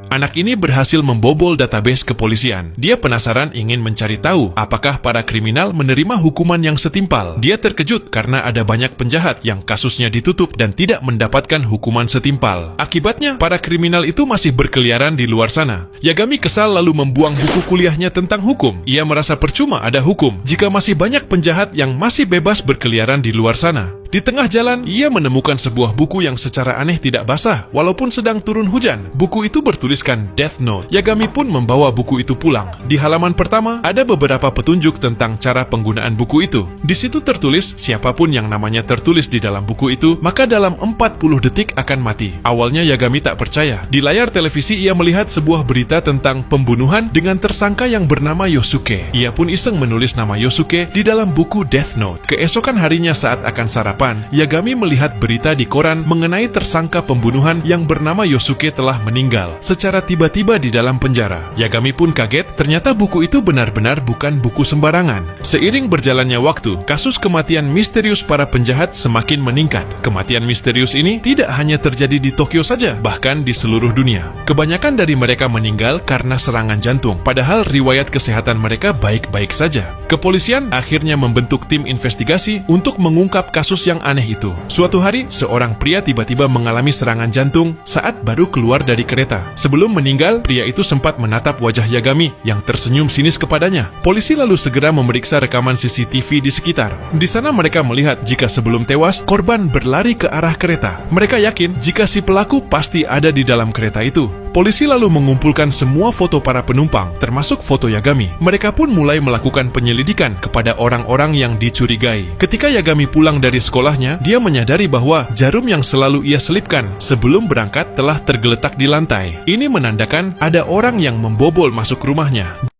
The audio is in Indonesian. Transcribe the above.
Anak ini berhasil membobol database kepolisian. Dia penasaran ingin mencari tahu apakah para kriminal menerima hukuman yang setimpal. Dia terkejut karena ada banyak penjahat yang kasusnya ditutup dan tidak mendapatkan hukuman setimpal. Akibatnya, para kriminal itu masih berkeliaran di luar sana. Yagami kesal lalu membuang buku kuliahnya tentang hukum. Ia merasa percuma ada hukum jika masih banyak penjahat yang masih bebas berkeliaran di luar sana. Di tengah jalan, ia menemukan sebuah buku yang secara aneh tidak basah, walaupun sedang turun hujan. Buku itu bertuliskan Death Note. Yagami pun membawa buku itu pulang. Di halaman pertama, ada beberapa petunjuk tentang cara penggunaan buku itu. Di situ tertulis, siapapun yang namanya tertulis di dalam buku itu, maka dalam 40 detik akan mati. Awalnya Yagami tak percaya. Di layar televisi, ia melihat sebuah berita tentang pembunuhan dengan tersangka yang bernama Yosuke. Ia pun iseng menulis nama Yosuke di dalam buku Death Note. Keesokan harinya saat akan sarapan, Yagami melihat berita di koran mengenai tersangka pembunuhan yang bernama Yosuke telah meninggal secara tiba-tiba di dalam penjara. Yagami pun kaget, ternyata buku itu benar-benar bukan buku sembarangan. Seiring berjalannya waktu, kasus kematian misterius para penjahat semakin meningkat. Kematian misterius ini tidak hanya terjadi di Tokyo saja, bahkan di seluruh dunia. Kebanyakan dari mereka meninggal karena serangan jantung, padahal riwayat kesehatan mereka baik-baik saja. Kepolisian akhirnya membentuk tim investigasi untuk mengungkap kasus yang aneh itu. Suatu hari, seorang pria tiba-tiba mengalami serangan jantung saat baru keluar dari kereta. Sebelum meninggal, pria itu sempat menatap wajah Yagami yang tersenyum sinis kepadanya. Polisi lalu segera memeriksa rekaman CCTV di sekitar. Di sana mereka melihat jika sebelum tewas, korban berlari ke arah kereta. Mereka yakin jika si pelaku pasti ada di dalam kereta itu. Polisi lalu mengumpulkan semua foto para penumpang, termasuk foto Yagami. Mereka pun mulai melakukan penyelidikan kepada orang-orang yang dicurigai. Ketika Yagami pulang dari sekolahnya, dia menyadari bahwa jarum yang selalu ia selipkan sebelum berangkat telah tergeletak di lantai. Ini menandakan ada orang yang membobol masuk rumahnya.